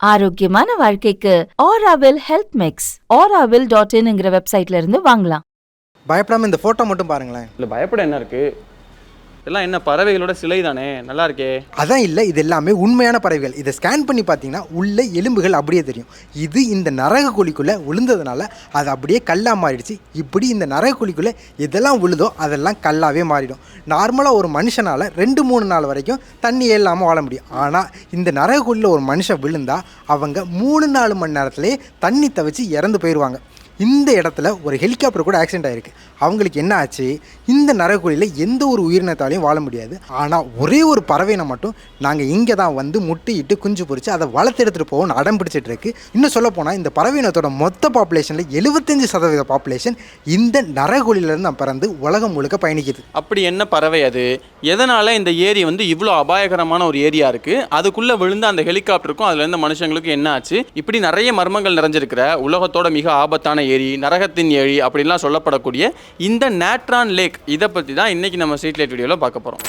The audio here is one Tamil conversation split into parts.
ஆரோக்கியமான வாழ்க்கைக்கு ஆராவில் ஹெல்த் மிக்ஸ் auraville.in வெப்சைட்ல இருந்து வாங்கலாம். பயப்படாமல் இந்த ஃபோட்டோ மட்டும் பாருங்களேன். இல்லை பயப்பட என்ன இருக்கு? இதெல்லாம் என்ன பறவைகளோட சிலை தானே, நல்லா இருக்கே. அதான் இல்லை, இது எல்லாமே உண்மையான பறவைகள். இதை ஸ்கேன் பண்ணி பார்த்தீங்கன்னா உள்ள எலும்புகள் அப்படியே தெரியும். இது இந்த நரக குழிக்குள்ளே விழுந்ததுனால அது அப்படியே கல்லாக மாறிடுச்சு. இப்படி இந்த நரக குழிக்குள்ளே எதெல்லாம் விழுதோ அதெல்லாம் கல்லாகவே மாறிடும். நார்மலாக ஒரு மனுஷனால் 2-3 நாள் வரைக்கும் தண்ணி இல்லாமல் வாழ முடியும். ஆனால் இந்த நரக குழியில் ஒரு மனுஷன் விழுந்தால் அவங்க 3-4 மணி நேரத்துலேயே தண்ணி தவிச்சு இறந்து போயிடுவாங்க. இந்த இடத்துல ஒரு ஹெலிகாப்டர் கூட ஆக்சிடென்ட் ஆகிருக்கு. அவங்களுக்கு என்ன ஆச்சு? இந்த நரகுழியில் எந்த ஒரு உயிரினத்தாலையும் வாழ முடியாது. ஆனால் ஒரே ஒரு பறவைனை மட்டும் நாங்கள் இங்கே தான் வந்து முட்டையிட்டு குஞ்சு பொறிச்சு அதை வளர்த்து எடுத்துகிட்டு போவோம்னு அடம் பிடிச்சிட்டு இருக்கு. இன்னும் சொல்ல போனால் இந்த பறவையினத்தோட மொத்த பாப்புலேஷனில் 75% பாப்புலேஷன் இந்த நரகுழியிலேருந்து பிறந்து உலகம் முழுக்க பயணிக்குது. அப்படி என்ன பறவை அது? எதனால் இந்த ஏரி வந்து இவ்வளோ அபாயகரமான ஒரு ஏரியா இருக்குது? அதுக்குள்ளே விழுந்த அந்த ஹெலிகாப்டருக்கும் அதில் இருந்த மனுஷங்களுக்கும் என்ன ஆச்சு? இப்படி நிறைய மர்மங்கள் நிறைஞ்சிருக்கிற உலகத்தோட மிக ஆபத்தான ஏரி, நரகத்தின் ஏரி அப்படின்லாம் சொல்லப்படக்கூடிய இந்த நேட்ரான் லேக், இதை பற்றி தான் இன்றைக்கி நம்ம ஸ்ட்ரீட் லைட் வீடியோவில் பார்க்க போகிறோம்.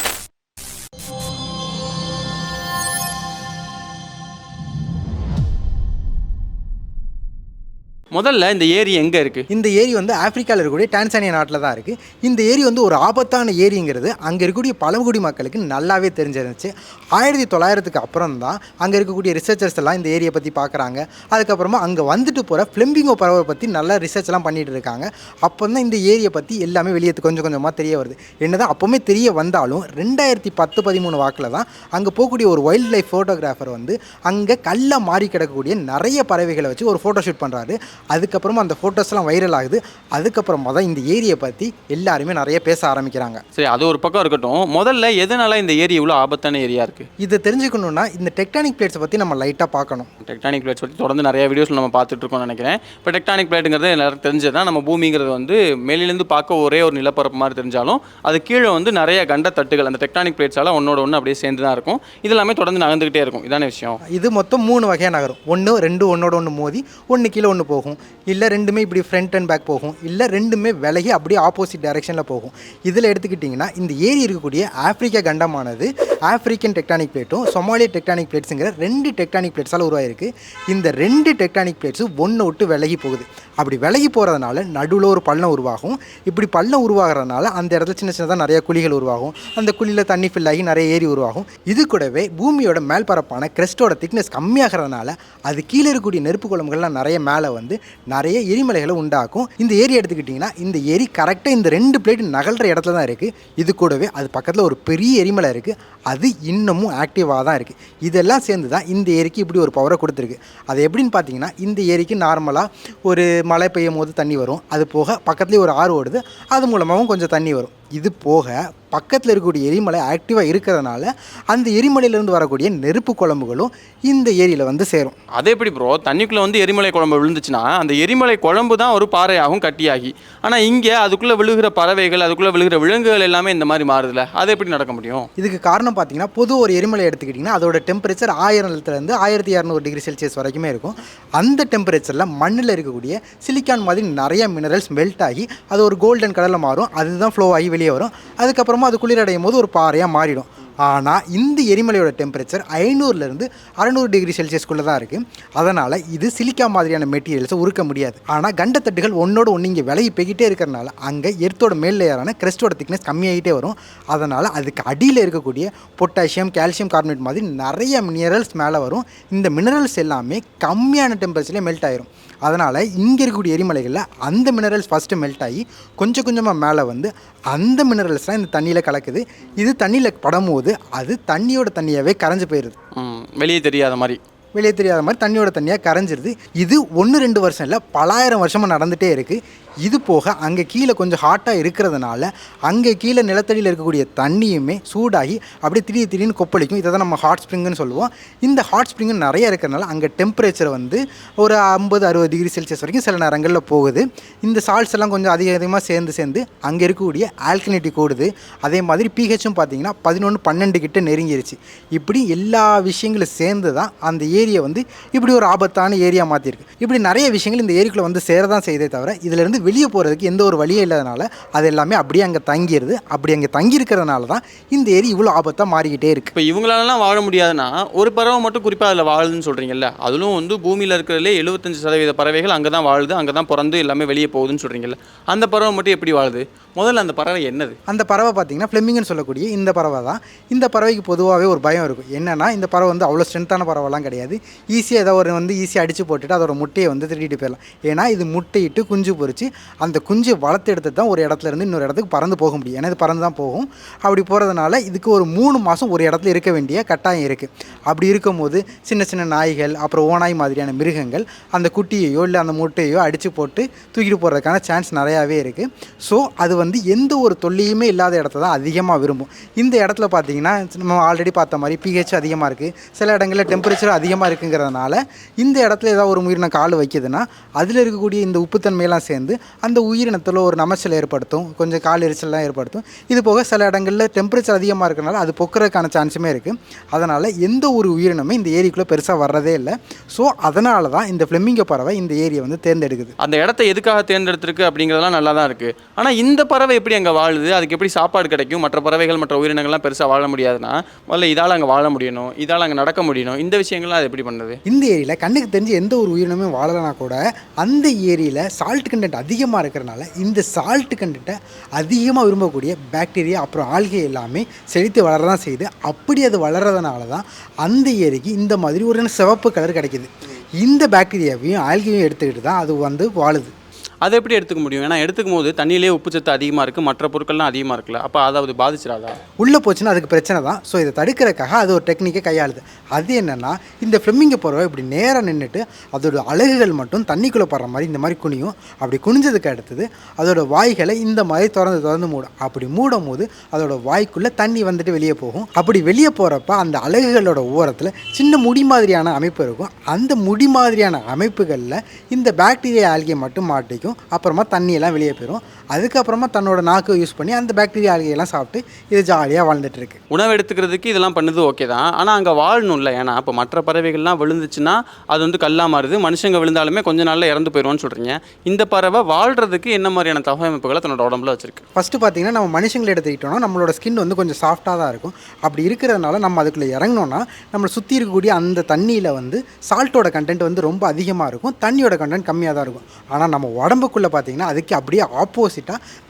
முதல்ல இந்த ஏரி எங்கே இருக்குது? இந்த ஏரி வந்து ஆப்பிரிக்காவில் இருக்கக்கூடிய டான்சானியா நாட்டில் தான் இருக்குது. இந்த ஏரி வந்து ஒரு ஆபத்தான ஏரிங்கிறது அங்கே இருக்கக்கூடிய பழங்குடி மக்களுக்கு நல்லாவே தெரிஞ்சிருந்துச்சு. 1900க்கு அப்புறம் தான் அங்கே இருக்கக்கூடிய ரிசர்ச்சர்ஸ் எல்லாம் இந்த ஏரியை பற்றி பார்க்குறாங்க. அதுக்கப்புறமா அங்கே வந்துட்டு போகிற ஃப்ளெமிங்கோ பறவை பற்றி நல்லா ரிசர்ச்லாம் பண்ணிகிட்டு இருக்காங்க. அப்போ தான் இந்த ஏரியை பற்றி எல்லாமே வெளியே கொஞ்சம் கொஞ்சமாக தெரிய வருது. என்னதான் அப்போவுமே தெரிய வந்தாலும் 2010-13 வாக்கில் தான் அங்கே போகக்கூடிய ஒரு வைல்ட் லைஃப் ஃபோட்டோகிராஃபர் வந்து அங்கே கல்ல மாறி கிடக்கக்கூடிய நிறைய பறவைகளை வச்சு ஒரு ஃபோட்டோ ஷூட் பண்ணுறாரு. அதுக்கப்புறமா அந்த ஃபோட்டோஸ்லாம் வைரல் ஆகுது. அதுக்கப்புறமா தான் இந்த ஏரியை பற்றி எல்லாருமே நிறைய பேச ஆரம்பிக்கிறாங்க. சரி, அது ஒரு பக்கம் இருக்கட்டும். முதல்ல எதனால இந்த ஏரி இவ்வளோ ஆபத்தான ஏரியா இருக்குது? இதை தெரிஞ்சுக்கணுன்னா இந்த டெக்டானிக் பிளேட்ஸை பற்றி நம்ம லைட்டாக பார்க்கணும். டெக்டானிக் பிளேட்ஸ் பற்றி தொடர்ந்து நிறைய வீடியோஸ் நம்ம பார்த்துட்டு இருக்கோம்னு நினைக்கிறேன். இப்போ டெக்டானிக் பிளேட்டுங்கிறது எல்லாரும் தெரிஞ்சதுதான். நம்ம பூமிங்கிறது வந்து மேலிருந்து பார்க்க ஒரே ஒரு நிலப்பரப்பு மாதிரி தெரிஞ்சாலும் அது கீழே வந்து நிறைய கண்ட தட்டுகள் அந்த டெக்டானிக் பிளேட்ஸால் ஒன்னோட ஒன்று அப்படியே சேர்ந்து தான் இருக்கும். இது எல்லாமே தொடர்ந்து நகர்ந்துக்கிட்டே இருக்கும். இதான விஷயம். இது மொத்தம் 3 வகையாக நகரும். 1, 2 ஒன்னோட ஒன்று மோதி, ஒன்று கீழே ஒன்று போகும். இல்லை ரெண்டுமே இப்படி ஃப்ரண்ட் அண்ட் பேக் போகும். இல்லை ரெண்டுமே விலகி அப்படியே ஆப்போசிட் டைரெக்ஷனில் போகும். இதில் எடுத்துக்கிட்டிங்கன்னா இந்த ஏரி இருக்கக்கூடிய ஆப்பிரிக்கா கண்டமானது ஆப்பிரிக்கன் டெக்டானிக் பிளேட்டும் சொமாலியா டெக்டானிக் பிளேட்ஸுங்கிற 2 டெக்டானிக் பிளேட்ஸால் உருவாயிருக்கு. இந்த 2 டெக்டானிக் பிளேட்ஸும் ஒன்று விட்டு விலகி போகுது. அப்படி விலகி போகிறதுனால நடுவில் ஒரு பள்ளம் உருவாகும். இப்படி பள்ளம் உருவாகிறதுனால அந்த இடத்துல சின்ன சின்னதாக நிறைய குழிகள் உருவாகும். அந்த குழியில் தண்ணி ஃபில் ஆகி நிறைய ஏரி உருவாகும். இது கூடவே பூமியோட மேல்பரப்பான கிரஸ்டோட திக்னஸ் கம்மியாகிறதுனால அது கீழே இருக்கக்கூடிய நெருப்பு குழம்புகள்லாம் நிறைய மேலே வந்து நிறைய எரிமலைகளை உண்டாக்கும். இந்த ஏரி எடுத்துக்கிட்டிங்கன்னா இந்த ஏரி கரெக்டாக இந்த 2 பிளேட் நகல்ற இடத்துல தான் இருக்குது. இது கூடவே அது பக்கத்தில் ஒரு பெரிய எரிமலை இருக்குது. அது இன்னமும் ஆக்டிவாக தான் இருக்குது. இதெல்லாம் சேர்ந்து தான் இந்த ஏரிக்கு இப்படி ஒரு பவரை கொடுத்துருக்கு. அது எப்படின்னு பார்த்தீங்கன்னா இந்த ஏரிக்கு நார்மலாக ஒரு மழை பெய்யும் போது தண்ணி வரும். அது போக பக்கத்துலேயே ஒரு ஆறு ஓடுது. அது மூலமாகவும் கொஞ்சம் தண்ணி வரும். இது போக பக்கத்தில் இருக்கக்கூடிய எரிமலை ஆக்டிவாக இருக்கிறதுனால அந்த எரிமலையிலேருந்து வரக்கூடிய நெருப்பு குழம்புகளும் இந்த ஏரியில் வந்து சேரும். அதே எப்படி ப்ரோ, தண்ணிக்குள்ளே வந்து எரிமலை குழம்பு விழுந்துச்சுன்னா அந்த எரிமலை குழம்பு தான் ஒரு பாறையாகும் கட்டியாகி. ஆனால் இங்கே அதுக்குள்ளே விழுகிற பறவைகள், அதுக்குள்ளே விழுகிற விலங்குகள் எல்லாமே இந்த மாதிரி மாறுதில்ல, அது எப்படி நடக்க முடியும்? இதுக்கு காரணம் பார்த்தீங்கன்னா பொது ஒரு எரிமலை எடுத்துக்கிட்டிங்கன்னா அதோட டெம்பரேச்சர் 1000லேருந்து 1200 டிகிரி செல்சியஸ் வரைக்குமே இருக்கும். அந்த டெம்பரேச்சரில் மண்ணில் இருக்கக்கூடிய சிலிக்கான் மாதிரி நிறைய மினரல்ஸ் மெல்ட் ஆகி அது ஒரு கோல்டன் கலரில் மாறும். அதுதான் ஃப்ளோ ஆகி வெளியே வரும். அதுக்கப்புறமா அது குளிரடையும் போது ஒரு பாறையாக மாறிடும். ஆனால் இந்த எரிமலையோட டெம்பரேச்சர் 500லேருந்து 600 டிகிரி செல்சியஸ்குள்ளே தான் இருக்குது. அதனால் இது சிலிக்கா மாதிரியான மெட்டீரியல்ஸை உருக்க முடியாது. ஆனால் கண்டத்தட்டுகள் ஒன்றோட ஒன்று இங்கே விலகி போய்கிட்டே இருக்கிறனால அங்கே எர்த்தோட மேல் லேயரான கிரஸ்டோட திக்னஸ் கம்மியாகிட்டே வரும். அதனால் அதுக்கு அடியில் இருக்கக்கூடிய பொட்டாசியம், கால்சியம் கார்பனேட் மாதிரி நிறைய மினரல்ஸ் மேலே வரும். இந்த மினரல்ஸ் எல்லாமே கம்மியான டெம்பரேச்சர்லேயே மெல்ட் ஆயிரும். அதனால் இங்கே இருக்கக்கூடிய எரிமலைகளில் அந்த மினரல்ஸ் ஃபஸ்ட்டு மெல்ட் ஆகி கொஞ்சம் கொஞ்சமாக மேலே வந்து அந்த மினரல்ஸ்லாம் இந்த தண்ணியில் கலக்குது. இது தண்ணியில் படும்போது அது தண்ணியோட தண்ணியாகவே கரைஞ்சு போயிடுது. வெளியே தெரியாத மாதிரி தண்ணியோட தண்ணியாக கரைஞ்சிருது. இது 1-2 வருஷம் இல்லை, பலாயிரம் வருஷமாக நடந்துகிட்டே இருக்குது. இது போக அங்கே கீழே கொஞ்சம் ஹாட்டாக இருக்கிறதுனால அங்கே கீழே நிலத்தடியில் இருக்கக்கூடிய தண்ணியுமே சூடாகி அப்படியே திடீர்னு கொப்பளிக்கும். இதை தான் நம்ம ஹாட் ஸ்ப்ரிங்குன்னு சொல்லுவோம். இந்த ஹாட் ஸ்ப்ரிங்கு நிறைய இருக்கிறதுனால அங்கே டெம்பரேச்சர் வந்து ஒரு 50-60 டிகிரி செல்சியஸ் வரைக்கும் சில நேரங்களில் போகுது. இந்த சால்ட்ஸ் எல்லாம் கொஞ்சம் அதிகமாக சேர்ந்து அங்கே இருக்கக்கூடிய ஆல்கலினிட்டி கூடுது. அதே மாதிரி பிஹெச்சும் பார்த்தீங்கன்னா 11-12 கிட்ட நெருங்கிருச்சு. இப்படி எல்லா விஷயங்களும் சேர்ந்து தான் அந்த ஏரியை வந்து இப்படி ஒரு ஆபத்தான ஏரியா மாற்றிருக்கு. இப்படி நிறைய விஷயங்கள் இந்த ஏரிக்குள்ளே வந்து சேரதான் செய்தே தவிர இதிலேருந்து வெளியே போகிறதுக்கு எந்த ஒரு வழியும் இல்லாதனால அது எல்லாமே அப்படியே அங்கே தங்கிடுது. அப்படி அங்கே தங்கியிருக்கிறதுனால தான் இந்த ஏரி இவ்வளோ ஆபத்தாக மாறிக்கிட்டே இருக்குது. இப்போ இவங்களாலாம் வாழ முடியாதுன்னா ஒரு பறவை மட்டும் குறிப்பாக அதில் வாழுதுன்னு சொல்கிறீங்கல்ல, அதிலும் வந்து பூமியில் இருக்கிறதுலே 75% பறவைகள் அங்கே தான் வாழுது, அங்கே தான் பிறந்து எல்லாமே வெளியே போகுதுன்னு சொல்கிறீங்கல்ல, அந்த பறவை மட்டும் எப்படி வாழுது? முதல்ல அந்த பறவை என்னது? அந்த பறவை பார்த்திங்கன்னா ஃப்ளெமிங்குன்னு சொல்லக்கூடிய இந்த பறவை தான். இந்த பறவைக்கு பொதுவாகவே ஒரு பயம் இருக்கும். என்னென்னா இந்த பறவை வந்து அவ்வளோ ஸ்ட்ரென்த்தான பறவைலாம் கிடையாது. ஈஸியாக ஏதோ ஒரு வந்து ஈஸியாக அடித்து போட்டுட்டு அதோட முட்டையை வந்து திருடிட்டு போயிடலாம். ஏன்னா இது முட்டையிட்டு குஞ்சு பொறிச்சு அந்த குஞ்சு வளர்த்து எடுத்து தான் ஒரு இடத்துல இருந்து இன்னொரு இடத்துக்கு பறந்து போக முடியும். ஏன்னா இது பறந்து தான் போகும். அப்படி போகிறதுனால இதுக்கு ஒரு 3 மாதம் ஒரு இடத்துல இருக்க வேண்டிய கட்டாயம் இருக்குது. அப்படி இருக்கும்போது சின்ன சின்ன நாய்கள் அப்புறம் ஓநாய் மாதிரியான மிருகங்கள் அந்த குட்டியையோ இல்லை அந்த முட்டையோ அடித்து போட்டு தூக்கிட்டு போகிறதுக்கான சான்ஸ் நிறையாவே இருக்குது. ஸோ அது வந்து எந்த ஒரு தொல்லையுமே இல்லாத இடத்த தான் அதிகமாக விரும்பும். இந்த இடத்துல பார்த்திங்கன்னா நம்ம ஆல்ரெடி பார்த்த மாதிரி pH அதிகமாக இருக்குது, சில இடங்களில் டெம்பரேச்சர் அதிகமாக இருக்குங்கிறதுனால இந்த இடத்துல ஏதாவது ஒரு உயிரினம் கால் வைக்குதுன்னா அதில் இருக்கக்கூடிய இந்த உப்புத்தன்மையெல்லாம் சேர்ந்து அந்த உயிரினத்தில் ஒரு நமைச்சல் ஏற்படுத்தும், கொஞ்சம் கால் எரிச்சல்லாம் ஏற்படுத்தும். இது போக சில இடங்களில் டெம்பரேச்சர் அதிகமாக இருக்கிறனால அது பொக்கிறதுக்கான சான்ஸுமே இருக்குது. அதனால் எந்த ஒரு உயிரினமே இந்த ஏரிக்குள்ளே பெருசாக வர்றதே இல்லை. ஸோ அதனால தான் இந்த ஃப்ளெமிங்கோ பறவை இந்த ஏரியை வந்து தேர்ந்தெடுக்குது. அந்த இடத்த எதுக்காக தேர்ந்தெடுத்திருக்கு அப்படிங்கிறதெல்லாம் நல்லா தான் இருக்குது. ஆனால் இந்த பறவை எப்படி அங்கே வாழுது? அதுக்கு எப்படி சாப்பாடு கிடைக்கும்? மற்ற பறவைகள் மற்ற உயிரினங்கள்லாம் பெருசாக வாழ முடியாதுன்னா முதல்ல இதால் அங்கே வாழ முடியணும், இதால் அங்கே நடக்க முடியணும். இந்த விஷயங்கள்லாம் அது எப்படி பண்ணுது? இந்த ஏரியில் கண்ணுக்கு தெரிஞ்சு எந்த ஒரு உயிரினமே வாழலைனா கூட அந்த ஏரியில் சால்ட் கண்டென்ட் அதிகமாக இருக்கிறனால இந்த சால்ட் கண்டென்ட்டை அதிகமாக விரும்பக்கூடிய பாக்டீரியா அப்புறம் ஆல்கே எல்லாமே செழித்து வளரதான் செய்யுது. அப்படி அது வளர்கிறதுனால தான் அந்த ஏரிக்கு இந்த மாதிரி ஒரு சிவப்பு கலர் கிடைக்கிது. இந்த பாக்டீரியாவையும் ஆல்கையும் எடுத்துக்கிட்டு தான் அது வந்து வாழுது. அதை எப்படி எடுத்துக்க முடியும்? ஏன்னா எடுத்துக்கும் போது தண்ணியிலே உப்புச்சத்து அதிகமாக இருக்குது, மற்ற பொருட்கள்லாம் அதிகமாக இருக்குல்ல, அப்போ அதாவது பாதிச்சிடாதா? உள்ளே போச்சுன்னா அதுக்கு பிரச்சனை தான். ஸோ இதை தடுக்கிறதுக்காக அது ஒரு டெக்னிக்கை கையாளுது. அது என்னென்னா இந்த ஃப்ளெமிங்கோ பறவை இப்படி நேராக நின்றுட்டு அதோட அலகுகள் மட்டும் தண்ணிக்குள்ளே படுற மாதிரி இந்த மாதிரி குனியும். அப்படி குனிஞ்சதுக்கு அடுத்தது அதோட வாய்களை இந்த மாதிரி திறந்து மூடும். அப்படி மூடும் போது அதோட வாய்க்குள்ளே தண்ணி வந்துட்டு வெளியே போகும். அப்படி வெளியே போகிறப்ப அந்த அலகுகளோட ஓரத்தில் சின்ன முடி மாதிரியான அமைப்பு இருக்கும். அந்த முடி மாதிரியான அமைப்புகளில் இந்த பாக்டீரியா ஆல்கே மட்டும் மாட்டிக்கும். அப்புறமா தண்ணியெல்லாம் வெளியே போயிடும். அதுக்கப்புறமா தன்னோட நாக்கை யூஸ் பண்ணி அந்த பாக்டீரியா ஆல்கையெல்லாம் சாப்பிட்டு இது ஜாலியாக வாழ்ந்துட்டு இருக்கு. உணவு எடுத்துக்கிறதுக்கு இதெல்லாம் பண்ணுது ஓகே தான், ஆனால் அங்கே வாழணும்ல. ஏன்னா இப்போ மற்ற பறவைகள்லாம் விழுந்துச்சுன்னா அது வந்து கல்லாக மாறுது, மனுஷங்க விழுந்தாலுமே கொஞ்ச நாளில் இறந்து போயிடுவோன்னு சொல்கிறீங்க. இந்த பறவை வாழ்கிறதுக்கு என்ன மாதிரியான தகவமைப்புகளை தன்னோட உடம்புல வச்சிருக்கு? ஃபஸ்ட்டு பார்த்தீங்கன்னா நம்ம மனுஷங்களை எடுத்துக்கிட்டோம்னா நம்மளோட ஸ்கின் வந்து கொஞ்சம் சாஃப்டாக தான் இருக்கும். அப்படி இருக்கிறதுனால நம்ம அதுக்குள்ளே இறங்கினோன்னா நம்மளை சுற்றி இருக்கக்கூடிய அந்த தண்ணியில் வந்து சால்ட்டோட கண்டென்ட் வந்து ரொம்ப அதிகமாக இருக்கும், தண்ணியோட கண்டென்ட் கம்மியாக தான் இருக்கும். ஆனால் நம்ம உடம்புக்குள்ளே பார்த்தீங்கன்னா அதுக்கு அப்படியே ஆப்போசிட்டாக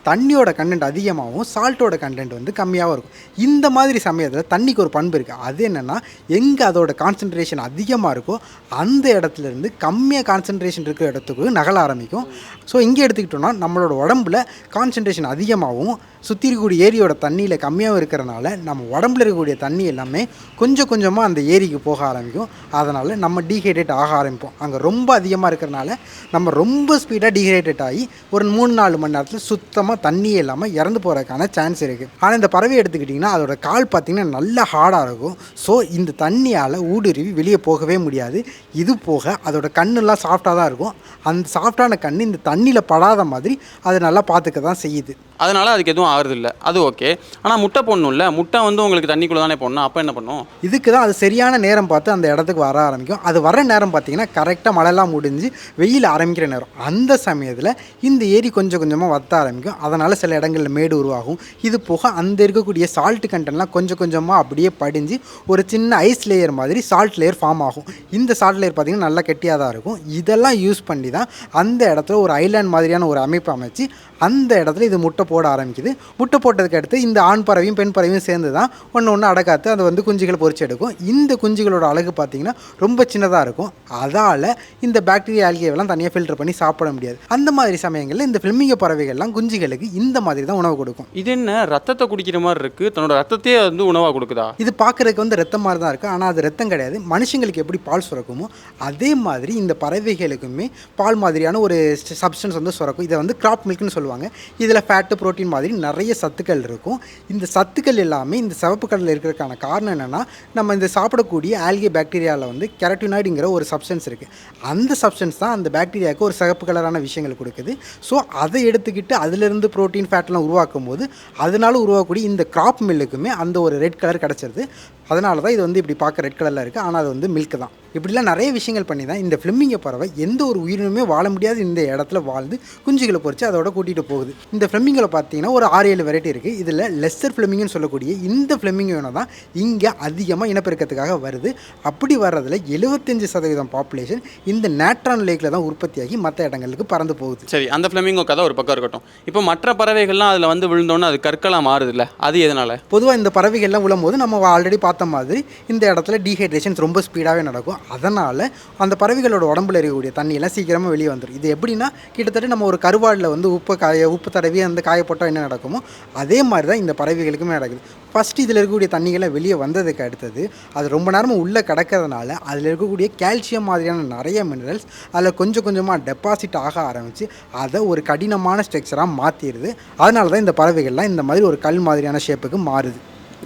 தண்ணியோட கண்டென்ட் அதிகமாகவும் சால்ட்டோட கண்டென்ட் வந்து கம்மியாகவும் இருக்கும். இந்த மாதிரி சமயத்தில் தண்ணிக்கு ஒரு பண்பு இருக்குது. அது என்னென்னா எங்கே அதோட கான்சன்ட்ரேஷன் அதிகமாக இருக்கோ அந்த இடத்துலேருந்து கம்மியாக கான்சன்ட்ரேஷன் இருக்கிற இடத்துக்கு நகல ஆரம்பிக்கும். ஸோ இங்கே எடுத்துக்கிட்டோன்னா நம்மளோட உடம்புல கான்சன்ட்ரேஷன் அதிகமாகவும் சுற்றி இருக்கக்கூடிய ஏரியோட தண்ணியில் கம்மியாகவும் இருக்கிறனால நம்ம உடம்புல இருக்கக்கூடிய தண்ணி எல்லாமே கொஞ்சம் கொஞ்சமாக அந்த ஏரிக்கு போக ஆரம்பிக்கும். அதனால் நம்ம டீஹைட்ரேட் ஆக ஆரம்பிப்போம். அங்கே ரொம்ப அதிகமாக இருக்கிறனால நம்ம ரொம்ப ஸ்பீடாக டீஹைட்ரேட் ஆகி ஒரு 3-4 மணி நேரத்தில் சுத்தமாக தண்ணியே இல்லாமல் இறந்து போகிறதுக்கான சான்ஸ் இருக்குது. ஆனால் இந்த பறவை எடுத்துக்கிட்டிங்கன்னா அதோட கால் பார்த்திங்கன்னா நல்லா ஹார்டாக இருக்கும். ஸோ இந்த தண்ணியால் ஊடுருவி வெளியே போகவே முடியாது. இது போக அதோட கண்ணெல்லாம் சாஃப்டாக தான் இருக்கும். அந்த சாஃப்டான கண் இந்த தண்ணியில் படாத மாதிரி அதை நல்லா பார்த்துக்க தான் செய்யுது. அதனால் அதுக்கு எதுவும் ஆகுறது இல்லை, அது ஓகே. ஆனால் முட்டை போடணும்ல, முட்டை வந்து உங்களுக்கு தண்ணிக்குள்ளே தானே போடணும், அப்போ என்ன பண்ணும்? இதுக்கு தான் அது சரியான நேரம் பார்த்து அந்த இடத்துக்கு வர ஆரம்பிக்கும். அது வர நேரம் பார்த்திங்கன்னா கரெக்டாக மழைலாம் முடிஞ்சு வெயில் ஆரம்பிக்கிற நேரம். அந்த சமயத்தில் இந்த ஏரி கொஞ்சம் கொஞ்சமாக வத்த ஆரம்பிக்கும். அதனால் சில இடங்களில் மேடு உருவாகும். இது போக அந்த இருக்கக்கூடிய சால்ட் கண்டென்ட்லாம் கொஞ்சம் கொஞ்சமாக அப்படியே படிஞ்சு ஒரு சின்ன ஐஸ் லேயர் மாதிரி சால்ட் லேயர் ஃபார்ம் ஆகும். இந்த சால்ட் லேயர் பார்த்திங்கன்னா நல்லா கெட்டியாக தான் இருக்கும். இதெல்லாம் யூஸ் பண்ணி தான் அந்த இடத்துல ஒரு ஐலாண்ட் மாதிரியான ஒரு அமைப்பு அமைச்சு அந்த இடத்துல இது முட்டை போட ஆரம்பிக்குது. முட்டை போட்டதுக்கு அடுத்து இந்த ஆண் பறவையும் பெண் பறவையும் சேர்ந்து தான் ஒன்று அடக்காத்து அதை வந்து குஞ்சுகள் பொறிச்சு எடுக்கும். இந்த குஞ்சுகளோட அழகு பார்த்திங்கன்னா ரொம்ப சின்னதாக இருக்கும். அதால் இந்த பாக்டீரியா ஆல்கேவெல்லாம் தனியாக ஃபில்டர் பண்ணி சாப்பிட முடியாது. அந்த மாதிரி சமயங்களில் இந்த ஃப்ளெமிங்கோ பறவைகள்லாம் குஞ்சுகளுக்கு இந்த மாதிரி தான் உணவு கொடுக்கும். இது என்ன ரத்தத்தை குடிக்கிற மாதிரி இருக்குது, தன்னோட ரத்தத்தையே வந்து உணவாக கொடுக்குதா? இது பார்க்குறதுக்கு வந்து ரத்தம் மாதிரி தான் இருக்குது, ஆனால் அது ரத்தம் கிடையாது. மனுஷங்களுக்கு எப்படி பால் சுரக்குமோ அதே மாதிரி இந்த பறவைகளுக்குமே பால் மாதிரியான ஒரு சப்ஸ்டன்ஸ் வந்து சுரக்கும். இதை வந்து கிராப் மில்க்னு சொல்லுவாங்க. இதில் ஃபேட்டு புரோட்டீன் மாதிரி நிறைய சத்துக்கள் இருக்கும். இந்த சத்துக்கள் எல்லாமே இந்த சிவப்பு கடலில் இருக்கிறதுக்கான காரணம் என்னென்னா நம்ம இந்த சாப்பிடக்கூடிய ஆல்கே பாக்டீரியாவில் வந்து கெரட்டினாய்டுங்கிற ஒரு சப்ஸ்டன்ஸ் இருக்குது. அந்த சப்ஸ்டன்ஸ் தான் அந்த பாக்டீரியாவுக்கு ஒரு சிவப்பு கலரான விஷயங்கள் கொடுக்குது. ஸோ அதை எடுத்துக்கிட்டு அதிலிருந்து புரோட்டீன் ஃபேட்லாம் உருவாக்கும் போது அதனால உருவாக்கக்கூடிய இந்த கிராப் மில்லுக்குமே அந்த ஒரு ரெட் கலர் கிடச்சிருது. அதனால தான் இது வந்து இப்படி பார்க்க ரெட் கலரில் இருக்குது, ஆனால் அது வந்து மில்க் தான். இப்படிலாம் நிறைய விஷயங்கள் பண்ணி தான் இந்த ஃப்ளெமிங்கோ பறவை எந்த ஒரு உயிரினமே வாழ முடியாத இந்த இடத்துல வாழ்ந்து குஞ்சுகளை பொறிச்சு அதோட கூட்டிகிட்டு போகுது. இந்த ஃப்ளெமிங்கோவில் பார்த்தீங்கன்னா ஒரு 6-7 வெரைட்டி இருக்குது. இதில் லெஸ்ஸர் ஃப்ளெமிங்கோன்னு சொல்லக்கூடிய இந்த ஃப்ளெமிங்கோ தான் இங்கே அதிகமாக இனப்பெருக்கத்துக்காக வருது. அப்படி வர்றதில் 75% பாப்புலேஷன் இந்த நேட்ரான் லேக்கில் தான் உற்பத்தியாகி மற்ற இடங்களுக்கு பறந்து போகுது. சரி, அந்த ஃப்ளெமிங்கோ கதை ஒரு பக்கம் இருக்கட்டும். இப்போ மற்ற பறவைகள்லாம் அதில் வந்து விழுந்தோன்னு அது கற்களாக மாறுது இல்லை, அது எதனால்? பொதுவாக இந்த பறவைகள்லாம் விழும்போது நம்ம ஆல்ரெடி பார்த்த மாதிரி இந்த இடத்துல டீஹைட்ரேஷன் ரொம்ப ஸ்பீடாகவே நடக்கும். அதனால் அந்த பறவைகளோட உடம்புல இருக்கக்கூடிய தண்ணியெல்லாம் சீக்கிரமாக வெளியே வந்துடும். இது எப்படின்னா கிட்டத்தட்ட நம்ம ஒரு கருவாடில் வந்து உப்பு தடவி அந்த காய போட்டால் என்ன நடக்குமோ அதே மாதிரி தான் இந்த பறவைகளுக்குமே நடக்குது. ஃபஸ்ட்டு இதில் இருக்கக்கூடிய தண்ணிகளை வெளியே வந்ததுக்கு அடுத்தது அது ரொம்ப நேரமாக உள்ளே கிடக்கிறதுனால அதில் இருக்கக்கூடிய கால்சியம் மாதிரியான நிறைய மினரல்ஸ் அதில் கொஞ்சம் கொஞ்சமாக டெபாசிட் ஆக ஆரம்பித்து அதை ஒரு கடினமான ஸ்ட்ரக்சராக மாற்றிடுது. அதனால தான் இந்த பறவைகள்லாம் இந்த மாதிரி ஒரு கல் மாதிரியான ஷேப்புக்கு மாறுது.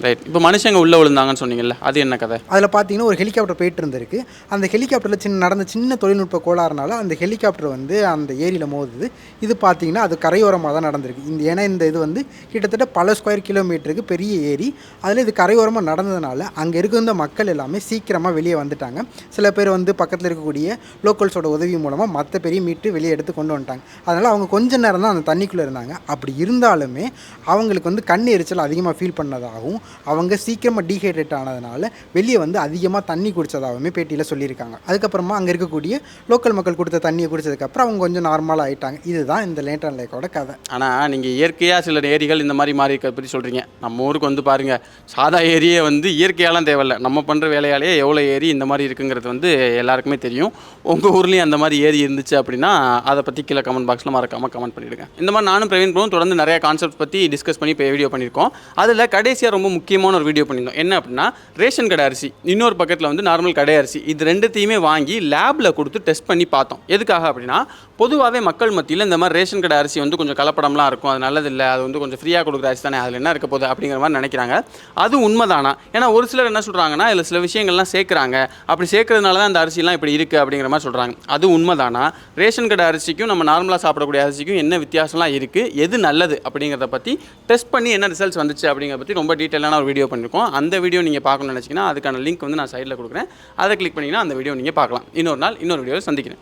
ரைட். இப்போ மனுஷங்க உள்ளே விழுந்தாங்கன்னு சொன்னீங்கல்ல, அது என்ன கதை? அதில் பார்த்தீங்கன்னா ஒரு ஹெலிகாப்டர் போயிட்டு இருந்திருக்கு. அந்த ஹெலிகாப்டரில் நடந்த சின்ன தொழில்நுட்ப கோளாறுனால அந்த ஹெலிகாப்டர் வந்து அந்த ஏரியில் மோதுது. இது பார்த்தீங்கன்னா அது கரையோரமாக தான் நடந்திருக்கு. ஏன்னா இந்த இது வந்து கிட்டத்தட்ட பல ஸ்கொயர் கிலோமீட்டருக்கு பெரிய ஏரி. அதில் இது கரையோரமாக நடந்ததுனால அங்கே இருந்த மக்கள் எல்லாமே சீக்கிரமாக வெளியே வந்துட்டாங்க. சில பேர் வந்து பக்கத்தில் இருக்கக்கூடிய லோக்கல்ஸோட உதவி மூலமாக மற்ற பெரிய மீட்டு வெளியே எடுத்து கொண்டு வந்துட்டாங்க. அதனால் அவங்க கொஞ்ச நேரம் தான் அந்த தண்ணிக்குள்ளே இருந்தாங்க. அப்படி இருந்தாலுமே அவங்களுக்கு வந்து கண் எரிச்சல் அதிகமாக ஃபீல் பண்ணதாகவும் அவங்க சீக்கிரமாக டீஹைட்ரேட் ஆனதுனால வெளியே வந்து அதிகமாக தண்ணி குடித்ததாகவுமே பேட்டியில் சொல்லியிருக்காங்க. அதுக்கப்புறமா அங்கே இருக்கக்கூடிய லோக்கல் மக்கள் கொடுத்த தண்ணியை குடித்ததுக்கப்புறம் அவங்க கொஞ்சம் நார்மலாக ஆகிட்டாங்க. இதுதான் இந்த நேட்ரான் லேக்கோட கதை. ஆனால் நீங்கள் இயற்கையாக சில ஏரிகள் இந்த மாதிரி மாறி பற்றி சொல்கிறீங்க. நம்ம ஊருக்கு வந்து பாருங்கள், சாதா ஏரியே வந்து இயற்கையாலாம் தேவையில்லை, நம்ம பண்ணுற வேலையாலேயே எவ்வளோ ஏரி இந்த மாதிரி இருக்குங்கிறது வந்து எல்லாருக்குமே தெரியும். உங்கள் ஊர்லேயும் அந்த மாதிரி ஏரி இருந்துச்சு அப்படின்னா அதை பற்றி கீழே கமெண்ட் பாக்ஸில் மறக்காமல் கமெண்ட் பண்ணிவிடுங்க. இந்த மாதிரி நானும் பிரவீன் ப்ரோவும் தொடர்ந்து நிறைய கான்செப்ட் பற்றி டிஸ்கஸ் பண்ணி இப்போ வீடியோ பண்ணியிருக்கோம். அதில் கடைசியாக ரொம்ப முக்கியமான ஒரு வீடியோ பண்ணியிருந்தோம். என்ன அப்படின்னா ரேஷன் கடை அரிசி, இன்னொரு பக்கத்தில் வந்து நார்மல் கடை அரிசி, இது ரெண்டுத்தையுமே வாங்கி லேபில் கொடுத்து டெஸ்ட் பண்ணி பார்த்தோம். எதுக்காக அப்படின்னா பொதுவாகவே மக்கள் மத்தியில் இந்த மாதிரி ரேஷன் கடை அரிசி வந்து கொஞ்சம் கலப்படம்லாம் இருக்கும், அது நல்லதில்லை, அது வந்து கொஞ்சம் ஃப்ரீயாக கொடுக்குற அரிசி தானே, அதில் என்ன இருக்க போகுது அப்படிங்கிற மாதிரி நினைக்கிறாங்க. அது உண்மைதானா? ஏன்னா ஒரு சிலர் என்ன சொல்கிறாங்கன்னா இதில் சில விஷயங்கள்லாம் சேர்க்குறாங்க, அப்படி சேர்க்கறதுனால தான் அந்த அரிசிலாம் இப்படி இருக்குது அப்படிங்கிற மாதிரி சொல்கிறாங்க. அது உண்மைதானா? ரேஷன் கடை அரிசிக்கும் நம்ம நார்மலாக சாப்பிடக்கூடிய அரிசிக்கும் என்ன வித்தியாசம்லாம் இருக்குது, எது நல்லது அப்படிங்கிறத பற்றி டெஸ்ட் பண்ணி என்ன ரிசல்ட்ஸ் வந்துச்சு அப்படிங்கிறத பற்றி ரொம்ப டீட்டெயிலான ஒரு வீடியோ பண்ணியிருக்கோம். அந்த வீடியோ நீங்கள் பார்க்கணும்னு நினச்சிங்கன்னா அதுக்கான லிங்க் வந்து நான் சைடில் கொடுக்குறேன். அதை கிளிக் பண்ணிங்கன்னா அந்த வீடியோ நீங்கள் பார்க்கலாம். இன்னொரு நாள் இன்னொரு வீடியோவில் சந்திக்கிறேன்.